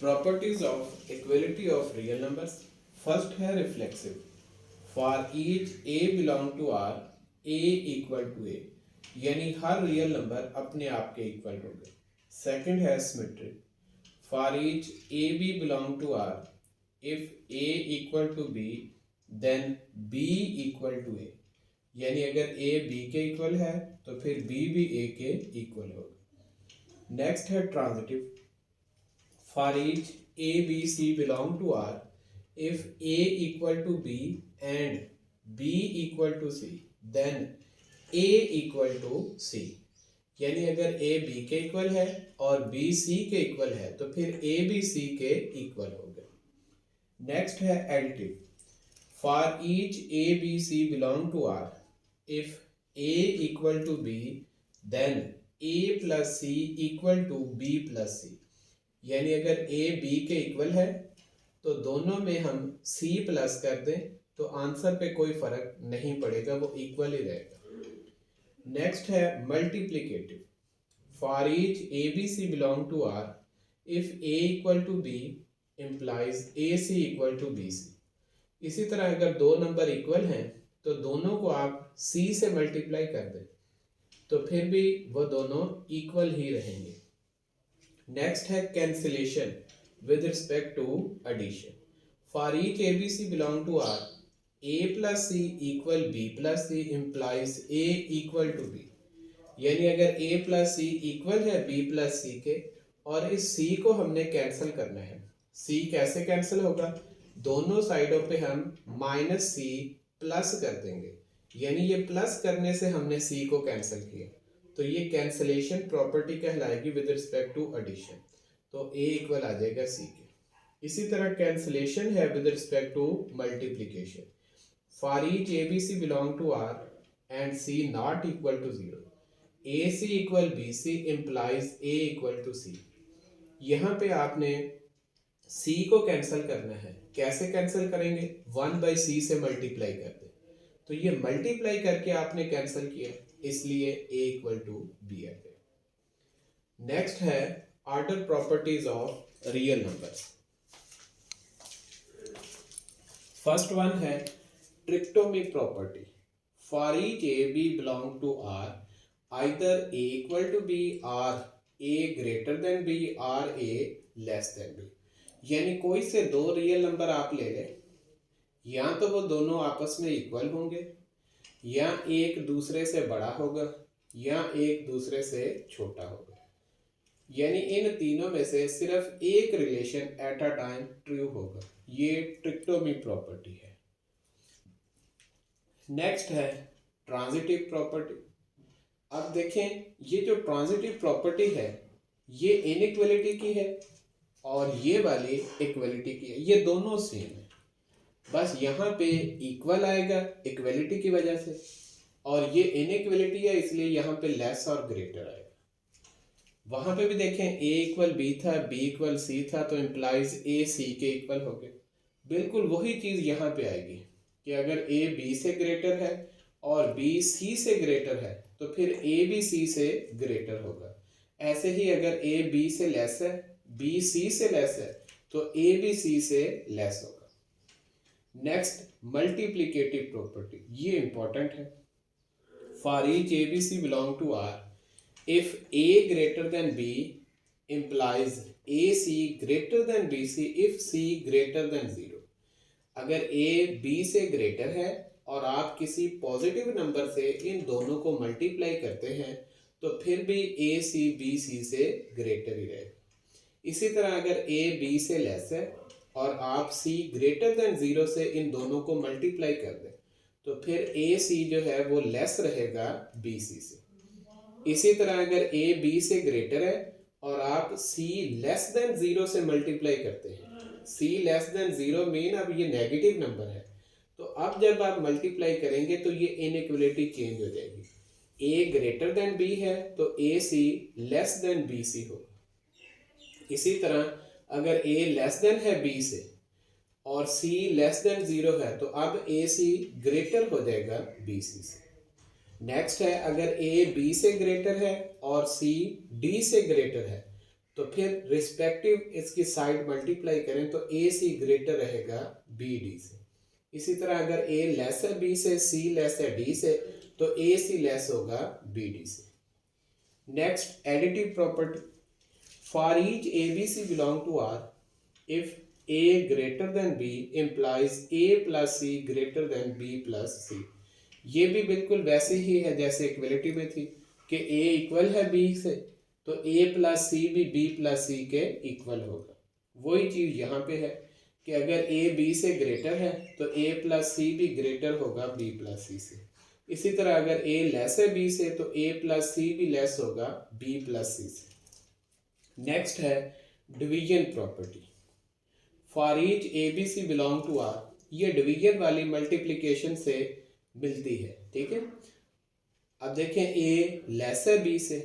Properties of equality of real numbers. First है reflexive. For each a belong to R a equal to ए, यानी हर real number अपने आप के equal होंगे। सेकंड है symmetric. For each A B belong to R if A equal to B then B equal to ए, यानी अगर A B के इक्वल है तो फिर बी भी ए के इक्वल होगा। नेक्स्ट है transitive. For each A, B, C belong to R, if A equal to B and B equal to C, then A equal to C. यानी अगर A B के इक्वल है और B C के equal है तो फिर A भी C के इक्वल होगा। नेक्स्ट है additive. For each A, B, C belong to R, if A equal to B, then A plus C equal to B plus C. यानी अगर ए बी के इक्वल है तो दोनों में हम सी प्लस कर दें तो आंसर पे कोई फर्क नहीं पड़ेगा, वो इक्वल ही रहेगा। नेक्स्ट है multiplicative. For each A B C belong to R if A equal to B implies A C equal to B C. इसी तरह अगर दो नंबर इक्वल हैं तो दोनों को आप सी से मल्टीप्लाई कर दें तो फिर भी वो दोनों इक्वल ही रहेंगे। नेक्स्ट है cancellation with respect to addition. For each A B C belong to R A plus C equal B plus C implies A equal to B, यानी अगर ए प्लस सी इक्वल है B plus C के और इस सी को हमने cancel करना है। सी कैसे कैंसिल होगा? दोनों साइडों पे हम माइनस सी प्लस कर देंगे, यानी ये प्लस करने से हमने सी को कैंसिल किया, तो ये कैंसलेशन प्रॉपर्टी कहलाएगी विद रिस्पेक्ट टू एडिशन, तो ए इक्वल आ जाएगा सी के। इसी तरह कैंसलेशन है with respect to multiplication. For each A B C belong to R and C not equal to zero, A C equal B C implies A equal to C. यहाँ पे आपने सी को cancel करना है। कैसे कैंसिल करेंगे? 1/c से multiply कर दे, तो ये मल्टीप्लाई करके आपने कैंसिल किया, इसलिए a इक्वल टू बी आ गया। नेक्स्ट है order properties of real numbers. First one है trichotomy property. For each A B belong to R either a equal to B और a ग्रेटर देन बी और a less than B, यानी कोई से दो रियल नंबर आप ले लें, या तो वो दोनों आपस में इक्वल होंगे, या एक दूसरे से बड़ा होगा, या एक दूसरे से छोटा होगा, यानी इन तीनों में से सिर्फ एक relation at a time true होगा। ये ट्रिक्टोमी प्रॉपर्टी है। नेक्स्ट है ट्रांजिटिव प्रॉपर्टी। अब देखें, ये जो ट्रांजिटिव प्रॉपर्टी है ये इनइक्वलिटी की है और ये वाली इक्वलिटी की है, ये दोनों सेम है, बस यहाँ पे इक्वल आएगा इक्वलिटी की वजह से, और ये इनइक्वलिटी है इसलिए यहाँ पे लेस और ग्रेटर आएगा। वहां पे भी देखें a इक्वल बी था, b इक्वल सी था, तो इम्प्लाइज a c के इक्वल हो गए। बिल्कुल वही चीज यहाँ पे आएगी कि अगर a b से ग्रेटर है और b c से ग्रेटर है तो फिर a भी c से ग्रेटर होगा। ऐसे ही अगर a b से लेस है, b c से लेस है, तो a भी c से लेस होगा। नेक्स्ट मल्टीप्लिकेटिव प्रॉपर्टी, ये इंपॉर्टेंट है। For each A B C belong to R if a greater than b implies A C greater than B C if c greater than 0। अगर a b से greater है और आप किसी positive number से इन दोनों को मल्टीप्लाई करते हैं तो फिर भी a c b c से ग्रेटर ही रहेगा। इसी तरह अगर a b से लेस है और आप c ग्रेटर देन 0 से इन दोनों को मल्टीप्लाई कर दें तो फिर a c जो है वो लेस रहेगा b c से। इसी तरह अगर a b से ग्रेटर है और आप c लेस देन 0 से मल्टीप्लाई करते हैं, c लेस देन 0 मीन अब ये नेगेटिव नंबर है, तो अब जब आप मल्टीप्लाई करेंगे तो ये इनइक्वलिटी चेंज हो जाएगी। a ग्रेटर देन b है तो a c less than b c होगा। इसी तरह अगर a लेस देन है b से और c लेस देन 0 है तो अब a c ग्रेटर हो जाएगा b c से। नेक्स्ट है अगर a b से ग्रेटर है और c d से ग्रेटर है तो फिर रिस्पेक्टिव इसकी साइड मल्टीप्लाई करें तो ए सी ग्रेटर रहेगा बी डी से। इसी तरह अगर ए लेस है बी से, सी लेस है डी से, तो ए सी लेस होगा बी डी से। Next additive property, for each A B C belong to R if A greater than B implies A plus C greater than B plus C. ये भी बिल्कुल वैसे ही है जैसे इक्वलिटी में थी कि ए इक्वल है बी से, तो ए प्लस सी भी बी प्लस सी के इक्वल होगा। वही चीज़ यहाँ पे है कि अगर ए बी से ग्रेटर है तो ए प्लस सी भी ग्रेटर होगा बी प्लस सी से। इसी तरह अगर ए लेस है बी से तो ए प्लस सी भी लेस होगा बी प्लस सी से। नेक्स्ट है division property, for each A B C belong to R. ये डिवीजन वाली मल्टीप्लिकेशन से मिलती है, ठीक है। अब देखें ए लेस है बी से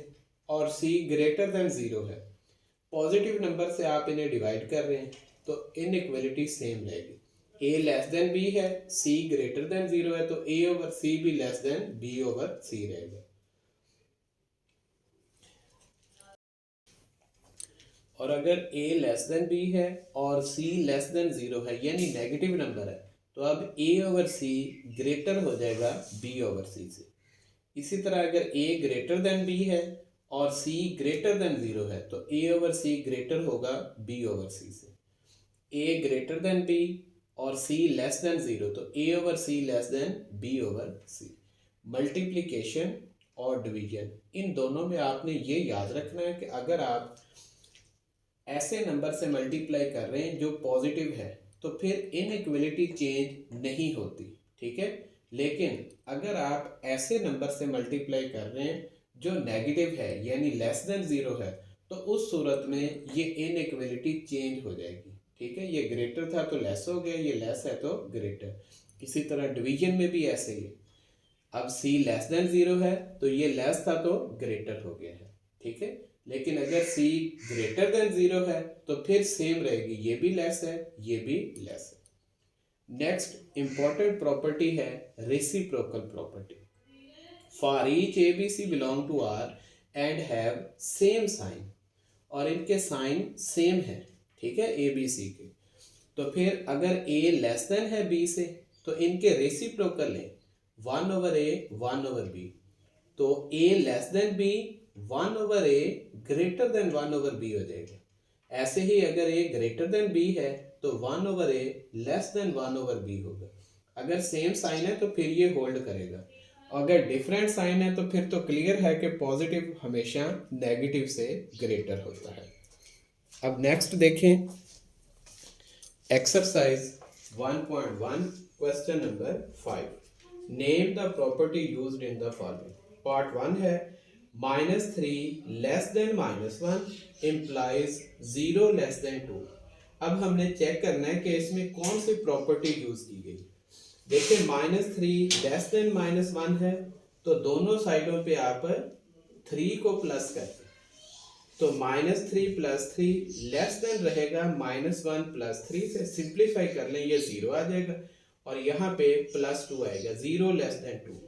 और सी ग्रेटर देन 0 है, पॉजिटिव नंबर से आप इन्हें डिवाइड कर रहे हैं तो इनइक्वालिटी सेम रहेगी। ए लेस देन बी है, सी ग्रेटर देन 0 है, तो ए ओवर सी भी लेस देन बी ओवर सी रहेगा। और अगर a लेस देन b है और c लेस देन 0 है यानी नेगेटिव नंबर है, तो अब a ओवर c ग्रेटर हो जाएगा b ओवर c से। इसी तरह अगर a ग्रेटर देन b है और c ग्रेटर देन 0 है तो a ओवर c ग्रेटर होगा b ओवर c से। a ग्रेटर देन b और c लेस देन 0 तो a over c less than b over c। Multiplication और डिवीजन, इन दोनों में आपने ये याद रखना है कि अगर आप ऐसे नंबर से मल्टीप्लाई कर रहे हैं जो पॉजिटिव है तो फिर इनइक्वालिटी चेंज नहीं होती, ठीक है। लेकिन अगर आप ऐसे नंबर से मल्टीप्लाई कर रहे हैं जो नेगेटिव है यानी लेस देन 0 है तो उस सूरत में ये इनइक्वालिटी चेंज हो जाएगी, ठीक है। ये ग्रेटर था तो लेस हो गया, ये लेस है तो ग्रेटर। इसी तरह डिवीजन में भी ऐसे ही, अब c लेस देन 0 है तो ये लेस था तो ग्रेटर हो गया है, ठीक है। लेकिन अगर c ग्रेटर देन 0 है तो फिर सेम रहेगी, ये भी लेस है ये भी लेस है। नेक्स्ट इंपॉर्टेंट प्रॉपर्टी है reciprocal property, for each A B C belong to R and have same sign, और इनके साइन सेम है, ठीक है, ए बी सी के। तो फिर अगर a लेस देन है b से तो इनके रेसिप्रोकल है 1 ओवर a 1 ओवर b, तो a less than b 1 over a greater than 1 over b हो जाएगा। ऐसे ही अगर a ग्रेटर देन b है तो 1 over a less then 1 over b होगा। अगर सेम साइन है तो फिर ये होल्ड करेगा, अगर डिफरेंट साइन है तो फिर तो क्लियर है कि पॉजिटिव हमेशा नेगेटिव से ग्रेटर होता है। अब नेक्स्ट देखें exercise 1.1 question number 5, name the property used in the following. Part 1 है -3 less than -1 implies 0 less than 2। अब हमने चेक करना है कि इसमें कौन सी प्रॉपर्टी यूज की गई। देखिए -3 लेस देन -1 है तो दोनों साइडों पे आप 3 को प्लस करते, तो -3 प्लस 3 लेस देन रहेगा -1 प्लस 3 से, सिंप्लीफाई कर लें ये 0 आ जाएगा और यहाँ पे +2 आएगा, 0 लेस देन 2।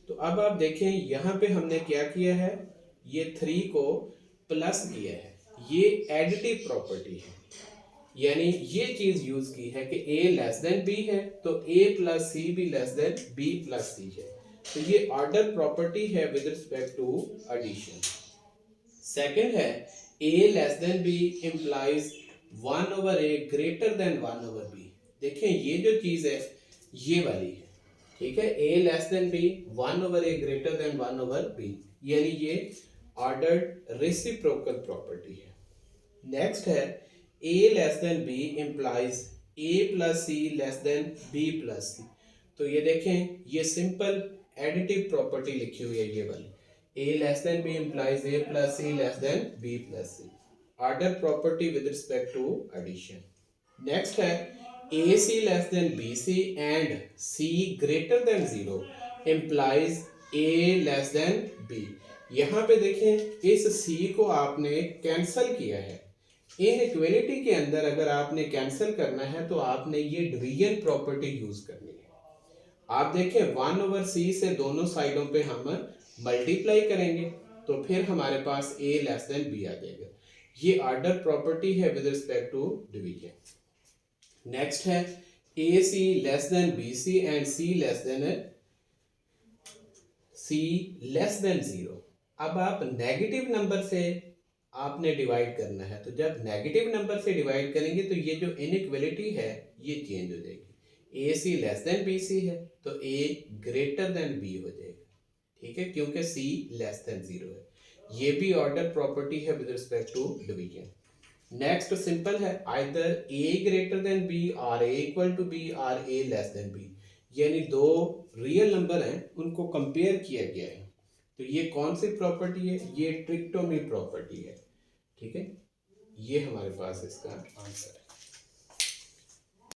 तो अब आप देखें यहाँ पे हमने क्या किया है, ये 3 को प्लस किया है, ये एडिटिव प्रॉपर्टी है, यानी ये चीज यूज की है कि a लेस देन b है तो a प्लस c भी less than b plus c है, तो ये ऑर्डर प्रॉपर्टी है with respect to addition. Second है a less than b implies 1 over a greater than 1 over b। देखें ये जो चीज है ये वाली है, ठीक है, a less than b 1 over a greater than 1 over b, यानी ये ऑर्डर्ड रेसिप्रोकल प्रॉपर्टी है। नेक्स्ट है a less than b implies a plus c less than b plus c। तो ये देखें ये सिंपल एडिटिव प्रॉपर्टी लिखी हुई है ये वाली, a less than b implies a plus c less than b plus c, order property with respect to addition. Next है AC less than BC and C greater than 0 implies A less than B। यहाँ पे देखें इस C को आपने cancel किया है, inequality के अंदर अगर आपने कैंसिल करना है तो आपने ये डिवीजन प्रॉपर्टी यूज करनी है। आप देखें 1 ओवर c से दोनों साइडों पे हम मल्टीप्लाई करेंगे तो फिर हमारे पास a लेस देन b आ जाएगा। ये ऑर्डर प्रॉपर्टी है with respect to division. Next है A C less than B C and C less than zero. अब आप नेगेटिव नंबर से आपने डिवाइड करना है, तो जब नेगेटिव नंबर से डिवाइड करेंगे तो ये जो इनइक्वलिटी है ये चेंज हो जाएगी। ए सी लेस देन बी सी है तो ए ग्रेटर देन बी हो जाएगा, ठीक है, क्योंकि सी लेस देन जीरो है। ये भी ऑर्डर प्रॉपर्टी है with respect to division. Next simple है, either A greater than B और ए इक्वल टू बी और ए लेस देन बी, यानी दो रियल नंबर हैं उनको कंपेयर किया गया है। तो ये कौन सी प्रॉपर्टी है? ये ट्रिक्टोमी प्रॉपर्टी है, ठीक है। ये हमारे पास इसका आंसर है।